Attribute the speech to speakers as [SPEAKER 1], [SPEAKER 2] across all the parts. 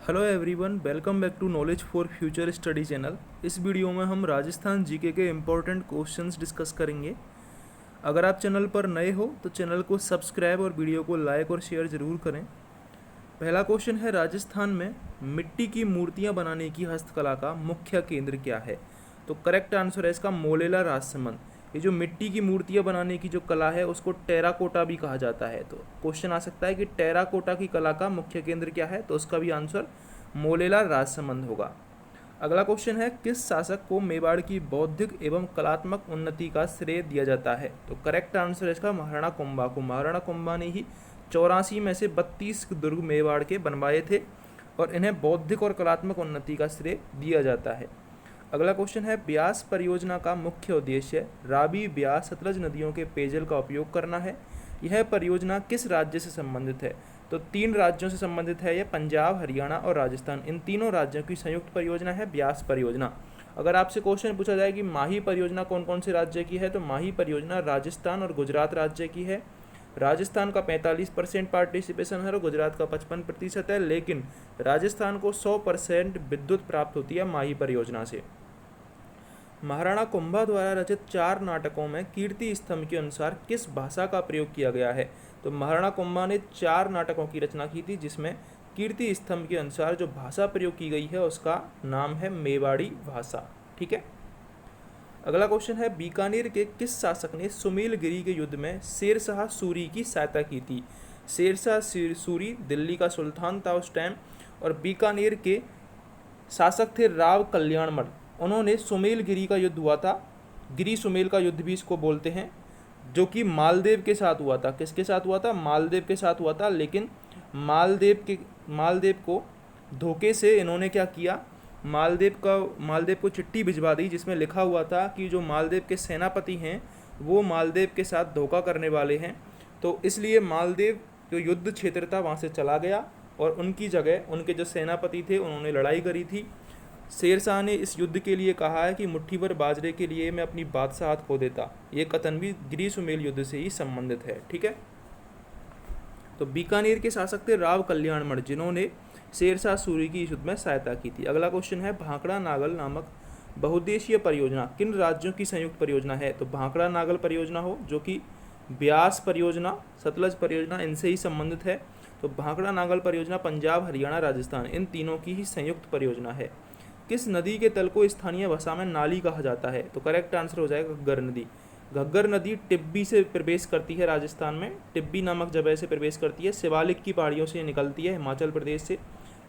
[SPEAKER 1] Hello everyone, welcome back to knowledge for future study channel. इस video में हम Rajasthan GK के इम्पोर्टेंट क्वेश्चंस डिस्कस करेंगे। अगर आप चैनल पर नए हो तो चैनल को सब्सक्राइब और वीडियो को लाइक और शेयर ज़रूर करें। पहला क्वेश्चन है, राजस्थान में मिट्टी की मूर्तियां बनाने की हस्तकला का मुख्य केंद्र क्या है? तो करेक्ट आंसर है इसका मोलेला राजसमंद। ये जो मिट्टी की मूर्तियां बनाने की जो कला है उसको टेराकोटा भी कहा जाता है। तो क्वेश्चन आ सकता है कि टेराकोटा की कला का मुख्य केंद्र क्या है? तो उसका भी आंसर मोलेला राजसमंद होगा। अगला क्वेश्चन है, किस शासक को मेवाड़ की बौद्धिक एवं कलात्मक उन्नति का श्रेय दिया जाता है? तो करेक्ट आंसर है इसका महाराणा कुंभा को। महाराणा कुंभा ने ही 84 में से 32 दुर्ग मेवाड़ के बनवाए थे और इन्हें बौद्धिक और कलात्मक उन्नति का श्रेय दिया जाता है। अगला क्वेश्चन है, ब्यास परियोजना का मुख्य उद्देश्य रावी, ब्यास, सतलज नदियों के पेयजल का उपयोग करना है। यह परियोजना किस राज्य से संबंधित है? तो 3 राज्यों से संबंधित है यह, पंजाब, हरियाणा और राजस्थान। इन तीनों राज्यों की संयुक्त परियोजना है ब्यास परियोजना। अगर आपसे क्वेश्चन पूछा जाए कि माही परियोजना कौन कौन से राज्य की है, तो माही परियोजना राजस्थान और गुजरात राज्य की है। राजस्थान का 45% पार्टिसिपेशन है और गुजरात का 55% है, लेकिन राजस्थान को 100% विद्युत प्राप्त होती है माही परियोजना से। महाराणा कुंभा द्वारा रचित 4 नाटकों में कीर्ति स्तंभ के अनुसार किस भाषा का प्रयोग किया गया है? तो महाराणा कुंभा ने 4 नाटकों की रचना की थी, जिसमें कीर्ति स्तंभ के अनुसार जो भाषा प्रयोग की गई है उसका नाम है मेवाड़ी भाषा। ठीक है। अगला क्वेश्चन है, बीकानेर के किस शासक ने सुमेलगिरी के युद्ध में शेरशाह सूरी की सहायता की थी? शेरशाह सूरी दिल्ली का सुल्तान था उस टाइम, और बीकानेर के शासक थे राव कल्याणमल। उन्होंने सुमेलगिरी का युद्ध हुआ था, गिरी सुमेल का युद्ध भी इसको बोलते हैं, जो कि मालदेव के साथ हुआ था। किसके साथ हुआ था? मालदेव के साथ हुआ था। लेकिन मालदेव को धोखे से इन्होंने क्या किया, मालदेव को चिट्ठी भिजवा दी जिसमें लिखा हुआ था कि जो मालदेव के सेनापति हैं वो मालदेव के साथ धोखा करने वाले हैं। तो इसलिए मालदेव जो युद्ध क्षेत्र था वहाँ से चला गया और उनकी जगह उनके जो सेनापति थे उन्होंने लड़ाई करी थी। शेरशाह ने इस युद्ध के लिए कहा है कि मुट्ठी भर बाजरे के लिए मैं अपनी बादशाहत खो देता। ये कथन भी गिरी सुमेल युद्ध से ही संबंधित है। ठीक है। तो बीकानेर के शासक थे राव कल्याणमल, जिन्होंने शेरशाह सूरी की इस युद्ध में सहायता की थी। अगला क्वेश्चन है, भाखड़ा नागल नामक बहुउद्देशीय परियोजना किन राज्यों की संयुक्त परियोजना है? तो भाखड़ा नागल परियोजना हो, जो कि ब्यास परियोजना, सतलज परियोजना इनसे ही संबंधित है। तो भाखड़ा नागल परियोजना पंजाब, हरियाणा, राजस्थान इन तीनों की ही संयुक्त परियोजना है। किस नदी के तल को स्थानीय भाषा में नाली कहा जाता है? तो करेक्ट आंसर हो जाएगा घग्गर नदी। घग्गर नदी टिब्बी से प्रवेश करती है राजस्थान में, टिब्बी नामक जगह से प्रवेश करती है। शिवालिक की पहाड़ियों से निकलती है, हिमाचल प्रदेश से।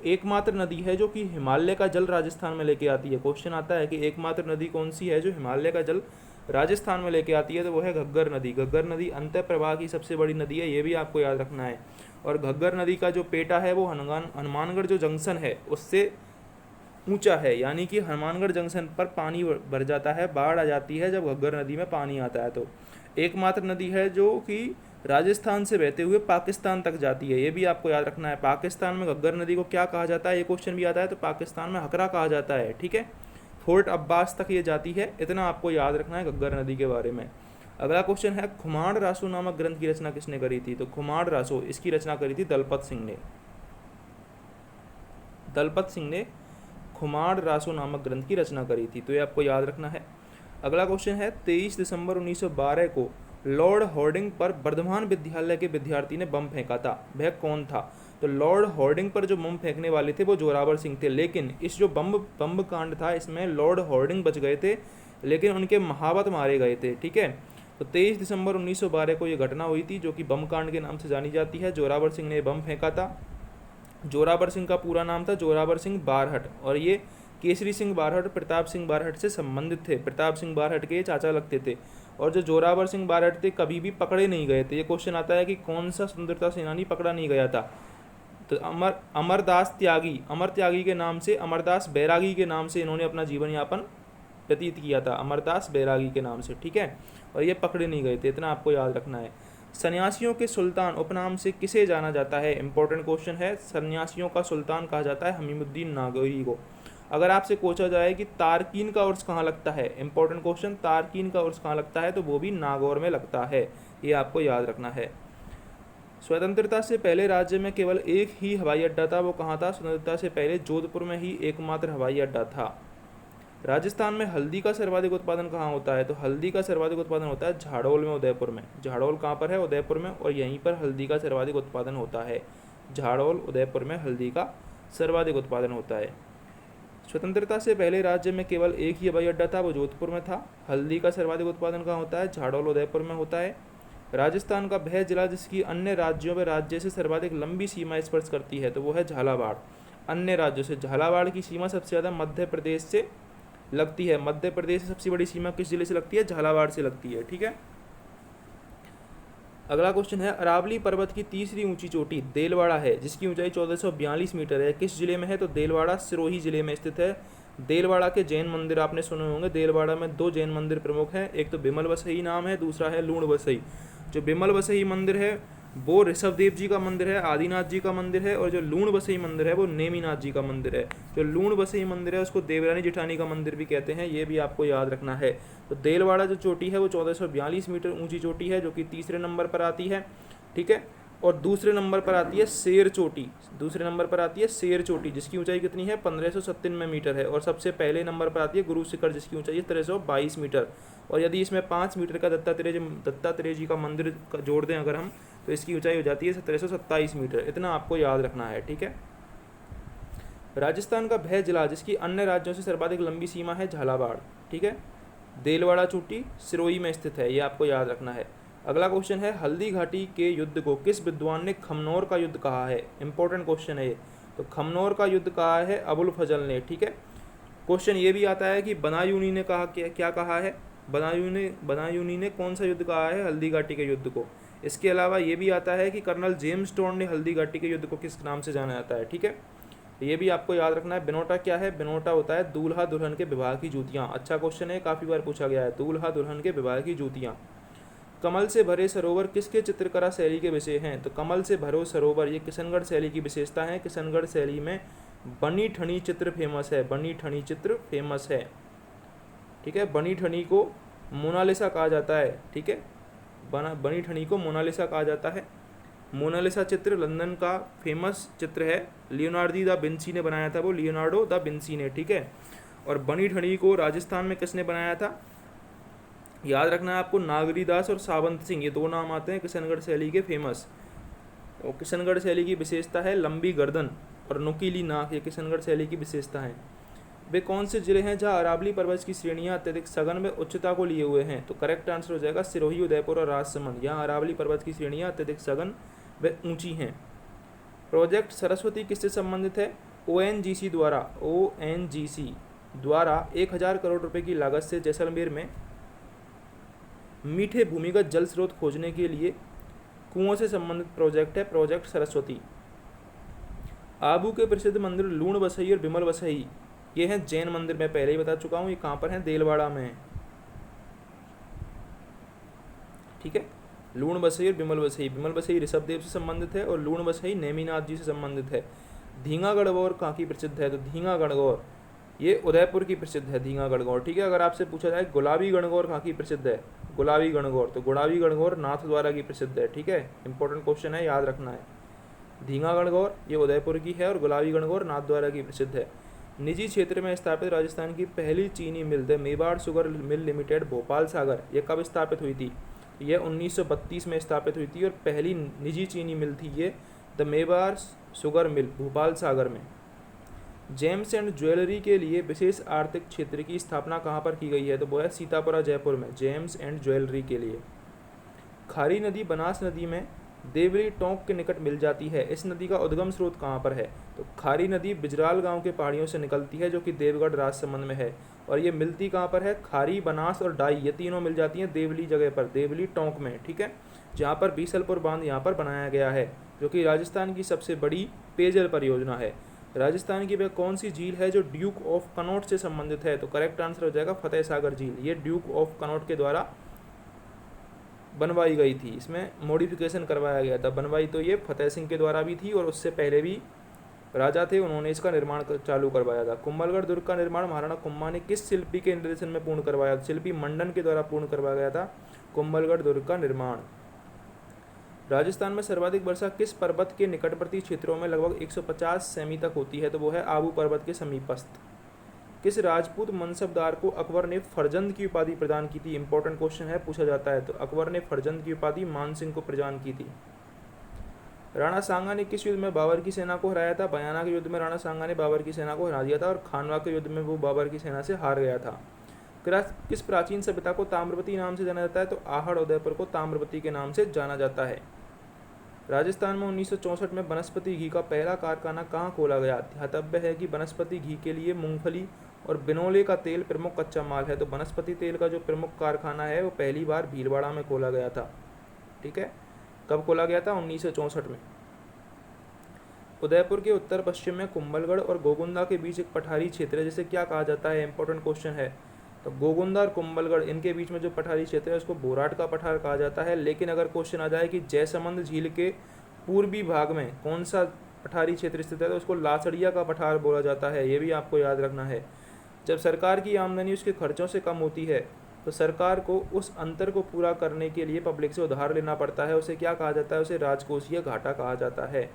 [SPEAKER 1] एकमात्र नदी है जो कि हिमालय का जल राजस्थान में लेके आती है। क्वेश्चन आता है कि एकमात्र नदी कौन सी है जो हिमालय का जल राजस्थान में लेके आती है? तो वो है घग्गर नदी। घग्गर नदी अंतः प्रवाह की सबसे बड़ी नदी है, ये भी आपको याद रखना है। और घग्गर नदी का जो पेटा है वो हनुमानगढ़ जो जंक्शन है उससे ऊंचा है, यानी कि हनुमानगढ़ जंक्शन पर पानी भर जाता है, बाढ़ आ जाती है जब घग्गर नदी में पानी आता है। तो एकमात्र नदी है जो कि राजस्थान से बहते हुए पाकिस्तान तक जाती है, ये भी आपको याद रखना है। पाकिस्तान में घग्गर नदी को क्या कहा जाता है, ये क्वेश्चन भी आता है। तो पाकिस्तान में हकरा कहा जाता है। ठीक है। फोर्ट अब्बास तक ये जाती है, इतना आपको याद रखना है घग्गर नदी के बारे में। अगला क्वेश्चन है, खुमाण रासो नामक ग्रंथ की रचना किसने करी थी? तो खुमाण रासो इसकी रचना करी थी दलपत सिंह ने। दलपत सिंह ने खुमाण रासो नामक ग्रंथ की रचना करी थी, तो ये आपको याद रखना है। अगला क्वेश्चन है, 23 दिसंबर 1912 को लॉर्ड हॉर्डिंग पर बर्धमान विद्यालय के विद्यार्थी ने बम फेंका था, वह कौन था? तो लॉर्ड हॉर्डिंग पर जो बम फेंकने वाले थे वो जोरावर सिंह थे, लेकिन इस जो बम कांड था इसमें लॉर्ड हॉर्डिंग बच गए थे, लेकिन उनके महावत मारे गए थे। ठीक है। तो 23 दिसंबर 1912 को ये घटना हुई थी जो कि बम कांड के नाम से जानी जाती है। जोरावर सिंह ने बम फेंका था। जोरावर सिंह का पूरा नाम था जोरावर सिंह बारहट, और ये केसरी सिंह बारहट, प्रताप सिंह बारहट से संबंधित थे। प्रताप सिंह बारहट के चाचा लगते थे। और जो जोरावर सिंह बारहट थे कभी भी पकड़े नहीं गए थे। ये क्वेश्चन आता है कि कौन सा स्वतंत्रता सेनानी पकड़ा नहीं गया था? तो अमरदास त्यागी, अमर त्यागी के नाम से, अमरदास बैरागी के नाम से इन्होंने अपना जीवन यापन व्यतीत किया था, अमरदास बैरागी के नाम से। ठीक है। और ये पकड़े नहीं गए थे, इतना आपको याद रखना है। सन्यासियों के सुल्तान उपनाम से किसे जाना जाता है? इंपॉर्टेंट क्वेश्चन है। सन्यासियों का सुल्तान कहा जाता है हमीमुद्दीन नागौरी को। अगर आपसे पूछा जाए कि तारकीन का उर्स कहाँ लगता है, इंपॉर्टेंट क्वेश्चन, तारकीन का उर्स कहाँ लगता है, तो वो भी नागौर में लगता है, ये आपको याद रखना है। स्वतंत्रता से पहले राज्य में केवल एक ही हवाई अड्डा था, वो कहाँ था? स्वतंत्रता से पहले जोधपुर में ही एकमात्र हवाई अड्डा था। राजस्थान में हल्दी का सर्वाधिक उत्पादन कहाँ होता है? तो हल्दी का सर्वाधिक उत्पादन होता है झाड़ोल में, उदयपुर में। झाड़ोल कहाँ पर है? उदयपुर में, और यहीं पर हल्दी का सर्वाधिक उत्पादन होता है। झाड़ोल उदयपुर में हल्दी का सर्वाधिक उत्पादन होता है। स्वतंत्रता से पहले राज्य में केवल एक ही हवाई अड्डा था, वो जोधपुर में था। हल्दी का सर्वाधिक उत्पादन कहाँ होता है? झाड़ोल उदयपुर में होता है। राजस्थान का वह जिला जिसकी अन्य राज्यों में राज्य से सर्वाधिक लंबी सीमा स्पर्श करती है, तो वो है झालावाड़। अन्य राज्यों से झालावाड़ की सीमा सबसे ज़्यादा मध्य प्रदेश से लगती है। मध्य प्रदेश से सबसे बड़ी सीमा किस जिले से लगती है? झालावाड़ से लगती है। ठीक है, अगला क्वेश्चन है, अरावली पर्वत की तीसरी ऊंची चोटी देलवाड़ा है, जिसकी ऊंचाई 1442 मीटर है, किस जिले में है? तो देलवाड़ा सिरोही जिले में स्थित है। देलवाड़ा के जैन मंदिर आपने सुने होंगे। देलवाड़ा में 2 जैन मंदिर प्रमुख हैं, एक तो बिमल वसई नाम है, दूसरा है लूण वसई। जो बिमल वसई मंदिर है वो ऋषभदेव जी का मंदिर है, आदिनाथ जी का मंदिर है, और जो लूण बसई मंदिर है वो नेमीनाथ जी का मंदिर है। जो लूण बसई मंदिर है उसको देवरानी जेठानी का मंदिर भी कहते हैं, ये भी आपको याद रखना है। तो देलवाड़ा जो चोटी है वो 1442 मीटर ऊंची चोटी है, जो कि तीसरे नंबर पर आती है। ठीक है, और दूसरे नंबर पर आती है शेर चोटी। दूसरे नंबर पर आती है शेर चोटी, जिसकी ऊंचाई कितनी है? 1597 मीटर है। और सबसे पहले नंबर पर आती है गुरु शिखर, जिसकी ऊंचाई है 1322 मीटर। और यदि इसमें 5 मीटर का दत्तात्रेय जी का मंदिर जोड़ दें अगर हम, तो इसकी ऊंचाई हो जाती है 1727 मीटर। इतना आपको याद रखना है। ठीक है, राजस्थान का वह जिला जिसकी अन्य राज्यों से सर्वाधिक लंबी सीमा है, झालावाड़। ठीक है, देलवाड़ा चोटी सिरोही में स्थित है, ये आपको याद रखना है। अगला क्वेश्चन है, हल्दी घाटी के युद्ध को किस विद्वान ने खमनोर का युद्ध कहा है? इंपॉर्टेंट क्वेश्चन है ये। तो खमनोर का युद्ध कहा है अबुल फजल ने। ठीक है, क्वेश्चन ये भी आता है कि बनायूनी ने कहा, क्या कहा है? बनायूनी ने कौन सा युद्ध कहा है? हल्दी घाटी के युद्ध को। इसके अलावा ये भी आता है कि कर्नल जेम्स टोन ने हल्दी घाटी के युद्ध को किस नाम से जाना जाता है। ठीक है, ये भी आपको याद रखना है। बिनोटा क्या है? बिनोटा होता है दूल्हा दुल्हन के विवाह की जूतियाँ। अच्छा क्वेश्चन है, काफ़ी बार पूछा गया है, दूल्हा दुल्हन के विवाह की जूतियाँ। कमल से भरे सरोवर किसके चित्रकला शैली के विषय हैं? तो कमल से भरो सरोवर ये किशनगढ़ शैली की विशेषता है। किशनगढ़ शैली में बनी ठनी चित्र फेमस है। बनी ठनी चित्र फेमस है। ठीक है, बनी ठनी को मोनालिसा कहा जाता है। ठीक है, बनी ठनी को मोनालिसा कहा जाता है। मोनालिसा चित्र लंदन का फेमस चित्र है, लियोनार्डो दा विंसी ने बनाया था, वो लियोनार्डो दा विंसी ने। ठीक है, और बनी ठनी को राजस्थान में किसने बनाया था? याद रखना है आपको, नागरीदास और सावंत सिंह, ये 2 नाम आते हैं किशनगढ़ शैली के फेमस। और किशनगढ़ शैली की विशेषता है लंबी गर्दन और नुकीली नाक, ये किशनगढ़ शैली की विशेषता है। वे कौन से जिले हैं जहां अरावली पर्वत की श्रेणियां अत्यधिक सघन व उच्चता को लिए हुए हैं? तो करेक्ट आंसर हो जाएगा सिरोही, उदयपुर और राजसमंद। यहाँ अरावली पर्वत की श्रेणियां अत्यधिक सघन व ऊंची हैं। प्रोजेक्ट सरस्वती किससे संबंधित है? ONGC द्वारा 1000 करोड़ रुपए की लागत से जैसलमेर में मीठे भूमिगत जल स्रोत खोजने के लिए कुओं से संबंधित प्रोजेक्ट है, प्रोजेक्ट सरस्वती। आबू के प्रसिद्ध मंदिर लूण बसई और बिमल बसई, ये हैं जैन मंदिर। मैं पहले ही बता चुका हूँ, ये कहाँ पर हैं? देलवाड़ा में। ठीक है, लूण बसई और बिमल बसई। बिमल बसई ऋषभदेव से संबंधित है और लूण बसई नेमीनाथ जी से संबंधित है। धींगा गणगौर कहाँ की प्रसिद्ध है? तो धींगा गणगौर ये उदयपुर की प्रसिद्ध है, धींगा गणगौर। ठीक है, अगर आपसे पूछा जाए गुलाबी गणगौर कहाँ की प्रसिद्ध है? गुलाबी गणगौर, तो गुलाबी गणगौर नाथद्वारा की प्रसिद्ध है। ठीक है, इंपॉर्टेंट क्वेश्चन है, याद रखना है। धींगा गणगौर ये उदयपुर की है और गुलाबी गणगौर नाथद्वारा की प्रसिद्ध है। निजी क्षेत्र में स्थापित राजस्थान की पहली चीनी mill the Mewar sugar mill limited Bhopal Sagar, ये कब स्थापित हुई थी? यह 1932 में स्थापित हुई थी और पहली निजी चीनी मिल थी ये the Mewar sugar mill Bhopal Sagar में। जेम्स एंड ज्वेलरी के लिए विशेष आर्थिक क्षेत्र की स्थापना कहाँ पर की गई है? तो वो है सीतापुरा जयपुर में, जेम्स एंड ज्वेलरी के लिए। खारी नदी बनास नदी में देवली टोंक के निकट मिल जाती है, इस नदी का उद्गम स्रोत कहाँ पर है? तो खारी नदी बिजराल गांव के पहाड़ियों से निकलती है, जो कि देवगढ़ राजसमंद में है। और ये मिलती कहाँ पर है? खारी, बनास और डाई, ये तीनों मिल जाती हैं देवली जगह पर, देवली टोंक में। ठीक है, जहाँ पर बीसलपुर बांध यहाँ पर बनाया गया है, जो कि राजस्थान की सबसे बड़ी पेयजल परियोजना है। राजस्थान की वह कौन सी झील है जो ड्यूक ऑफ कनॉट से संबंधित है? तो करेक्ट आंसर हो जाएगा फतेह सागर झील। ये ड्यूक ऑफ कनॉट के द्वारा बनवाई गई थी, इसमें मॉडिफिकेशन करवाया गया था। बनवाई तो ये फतेह सिंह के द्वारा भी थी और उससे पहले भी राजा थे, उन्होंने इसका निर्माण चालू करवाया था। कुंभलगढ़ दुर्ग का निर्माण महाराणा कुंभा ने किस शिल्पी के निर्देशन में पूर्ण करवाया? शिल्पी मंडन के द्वारा पूर्ण करवाया गया था कुंभलगढ़ दुर्ग का निर्माण। राजस्थान में सर्वाधिक वर्षा किस पर्वत के निकटवर्ती क्षेत्रों में लगभग 150 सेमी तक होती है? तो वो है आबू पर्वत के समीपस्थ। किस राजपूत मनसबदार को अकबर ने फरजंद की उपाधि प्रदान की थी? इंपॉर्टेंट क्वेश्चन है, पूछा जाता है। तो अकबर ने फरजंद की उपाधि मान सिंह को प्रदान की थी। राणा सांगा ने किस युद्ध में बाबर की सेना को हराया था? बयाना के युद्ध में राणा सांगा ने बाबर की सेना को हरा दिया था और खानवा के युद्ध में वो बाबर की सेना से हार गया था। किस प्राचीन सभ्यता को ताम्रवती नाम से जाना जाता है? तो आहड़ उदयपुर को ताम्रवती के नाम से जाना जाता है। राजस्थान में 1964 में वनस्पति घी का पहला कारखाना कहाँ खोला गया? ध्यातव्य है कि वनस्पति घी के लिए मूंगफली और बिनोले का तेल प्रमुख कच्चा माल है। तो वनस्पति तेल का जो प्रमुख कारखाना है वो पहली बार भीलवाड़ा में खोला गया था। ठीक है, कब खोला गया था? 1964 में। उदयपुर के उत्तर पश्चिम में कुंभलगढ़ और गोगुंदा के बीच एक पठारी क्षेत्र है जिसे क्या कहा जाता है? इंपॉर्टेंट क्वेश्चन है। तो गोगुंदा और कुंभलगढ़ इनके बीच में जो पठारी क्षेत्र है उसको बोराट का पठार कहा जाता है। लेकिन अगर क्वेश्चन आ जाए कि जयसमंद झील के पूर्वी भाग में कौन सा पठारी क्षेत्र स्थित है तो उसको लासड़िया का पठार बोला जाता है। ये भी आपको याद रखना है। जब सरकार की आमदनी उसके खर्चों से कम होती है तो सरकार को उस अंतर को पूरा करने के लिए पब्लिक से उधार लेना पड़ता है। उसे क्या कहा जाता है? उसे राजकोषीय घाटा कहा जाता है।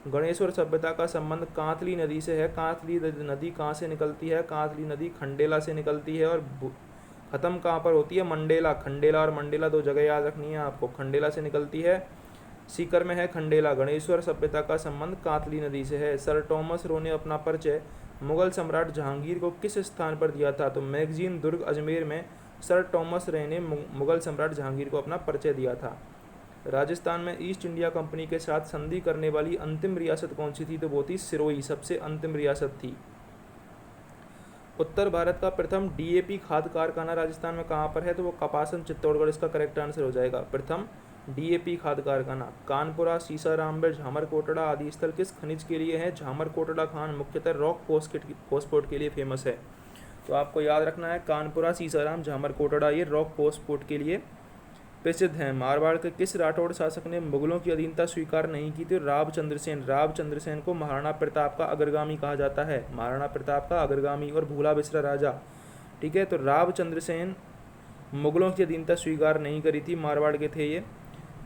[SPEAKER 1] गणेश्वर सभ्यता का संबंध कांतली नदी से है। कांतली नदी कहाँ से निकलती है? कांतली नदी खंडेला से निकलती है और खत्म कहाँ पर होती है? मंडेला। खंडेला और मंडेला दो जगह याद रखनी है आपको। खंडेला से निकलती है, सीकर में है खंडेला। गणेश्वर सभ्यता का संबंध कांतली नदी से है। सर टॉमस रो ने अपना परिचय मुगल सम्राट जहांगीर को किस स्थान पर दिया था? तो मैगजीन दुर्ग अजमेर में सर टॉमस रे ने मुगल सम्राट जहांगीर को अपना परिचय दिया था। राजस्थान में ईस्ट इंडिया कंपनी के साथ संधि करने वाली अंतिम रियासत कौन सी थी? तो वो थी सिरोही, सबसे अंतिम रियासत थी। उत्तर भारत का प्रथम डीएपी खाद कारखाना राजस्थान में कहाँ पर है? तो वो कपासन चित्तौड़गढ़ इसका करेक्ट आंसर हो जाएगा। प्रथम डीएपी खाद कारखाना। कानपुरा, सीसारामगढ़, झामरकोटड़ा आदि स्थल किस खनिज के लिए है? झामरकोटड़ा खान मुख्यतः रॉक फॉस्फेट के लिए फेमस है। तो आपको याद रखना है कानपुरा, सीसाराम, झामरकोटड़ा ये रॉक फॉस्फेट के लिए प्रसिद्ध हैं। मारवाड़ के किस राठौड़ शासक ने मुगलों की अधीनता स्वीकार नहीं की थी? रावचंद्र सेन। रावचंद्र सेन को महाराणा प्रताप का अग्रगामी कहा जाता है। महाराणा प्रताप का अग्रगामी और भूला बिसरा राजा। ठीक है, तो रावचंद्र सेन मुगलों की अधीनता स्वीकार नहीं करी थी, मारवाड़ के थे ये।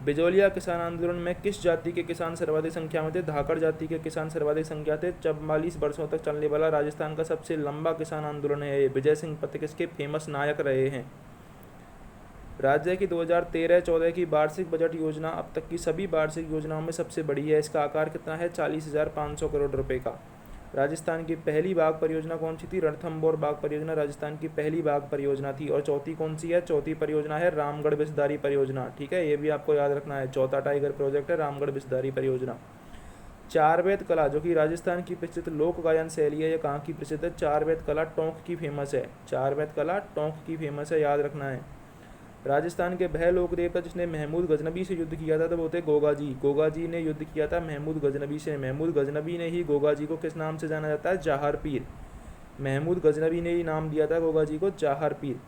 [SPEAKER 1] बिजौलिया किसान आंदोलन में किस जाति के किसान सर्वाधिक संख्या में थे? धाकड़ जाति के किसान सर्वाधिक संख्या थे। 44 वर्षों तक चलने वाला राजस्थान का सबसे लंबा किसान आंदोलन है ये। विजय सिंह पथिक इसके फेमस नायक रहे हैं। राज्य की 2013-14 की वार्षिक बजट योजना अब तक की सभी वार्षिक योजनाओं में सबसे बड़ी है। इसका आकार कितना है? 40,500 करोड़ रुपए का। राजस्थान की पहली बाघ परियोजना कौन सी थी? रणथंभौर बाघ परियोजना राजस्थान की पहली बाघ परियोजना थी। और चौथी कौन सी है? चौथी परियोजना है रामगढ़ बिस्दारी परियोजना। ठीक है, ये भी आपको याद रखना है। चौथा टाइगर प्रोजेक्ट है रामगढ़ बिस्दारी परियोजना। चारवेद कला जो कि राजस्थान की प्रसिद्ध लोक गायन शैली है, ये कहाँ की प्रसिद्ध है? चारवेद कला टोंक की फेमस है। चारवेद कला टोंक की फेमस है, याद रखना है। राजस्थान के वह लोक देवता जिसने महमूद गजनबी से युद्ध किया था तो वो थे गोगा जी। गोगा जी ने युद्ध किया था महमूद गजनबी से। महमूद गजनबी ने ही गोगा जी को किस नाम से जाना जाता है? जाहर पीर। महमूद गजनबी ने ही नाम दिया था गोगा जी को जाहर पीर।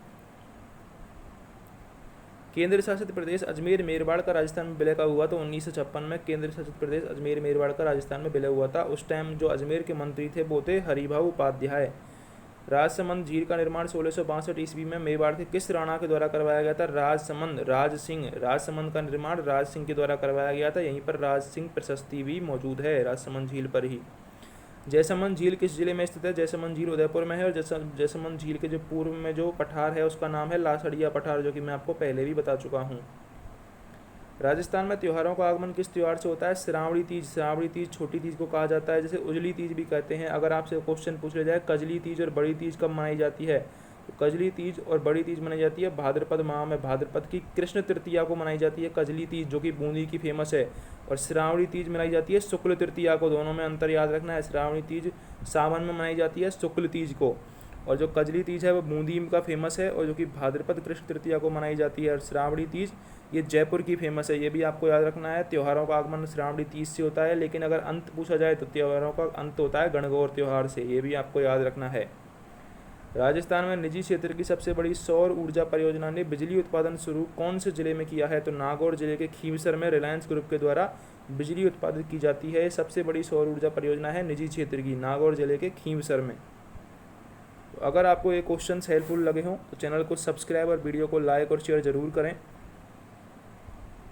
[SPEAKER 1] केंद्र शासित प्रदेश अजमेर मेरवाड़ का राजस्थान में विलय कब हुआ? तो 1956 में केंद्र शासित प्रदेश अजमेर मेरवाड़ का राजस्थान में विलय हुआ था। उस टाइम जो अजमेर के मंत्री थे वो थे हरिभाऊ उपाध्याय। राजसमंद झील का निर्माण 1662 ईस्वी में मेवाड़ के किस राणा के द्वारा करवाया गया था? राजसमंद, राज सिंह। राजसमंद का निर्माण राज सिंह के द्वारा करवाया गया था। यहीं पर राज सिंह प्रशस्ति भी मौजूद है राजसमंद झील पर ही। जयसमंद झील किस जिले में स्थित है? जयसमंद झील उदयपुर में है। और जयसमंद झील के जो पूर्व में जो पठार है उसका नाम है लासड़िया पठार, जो कि मैं आपको पहले भी बता चुका हूँ। राजस्थान में त्योहारों का आगमन किस त्योहार से होता है? श्रावणी तीज। श्रावणी तीज छोटी तीज को कहा जाता है, जैसे उजली तीज भी कहते हैं। अगर आपसे क्वेश्चन पूछ लिया जाए कजली तीज और बड़ी तीज कब मनाई जाती है, तो कजली तीज और बड़ी तीज मनाई जाती है भाद्रपद माह में। भाद्रपद की कृष्ण तृतीया को मनाई जाती है कजली तीज, जो कि बूंदी की फेमस है। और श्रावणी तीज मनाई जाती है शुक्ल तृतीया को। दोनों में अंतर याद रखना है। श्रावणी तीज सावन में मनाई जाती है शुक्ल तीज को, और जो कजली तीज है वो बूंदी का फेमस है, और जो कि भाद्रपद कृष्ण तृतीया को मनाई जाती है। और श्रावणी तीज ये जयपुर की फेमस है, ये भी आपको याद रखना है। त्योहारों का आगमन श्रावणी तीज से होता है, लेकिन अगर अंत पूछा जाए तो त्योहारों का अंत होता है गणगौर त्योहार से, ये भी आपको याद रखना है। राजस्थान में निजी क्षेत्र की सबसे बड़ी सौर ऊर्जा परियोजना ने बिजली उत्पादन शुरू कौन से जिले में किया है? तो नागौर जिले के खींवसर में रिलायंस ग्रुप के द्वारा बिजली उत्पादित की जाती है। सबसे बड़ी सौर ऊर्जा परियोजना है निजी क्षेत्र की, नागौर जिले के खींवसर में। तो अगर आपको ये क्वेश्चन हेल्पफुल लगे हों तो चैनल को सब्सक्राइब और वीडियो को लाइक और शेयर जरूर करें।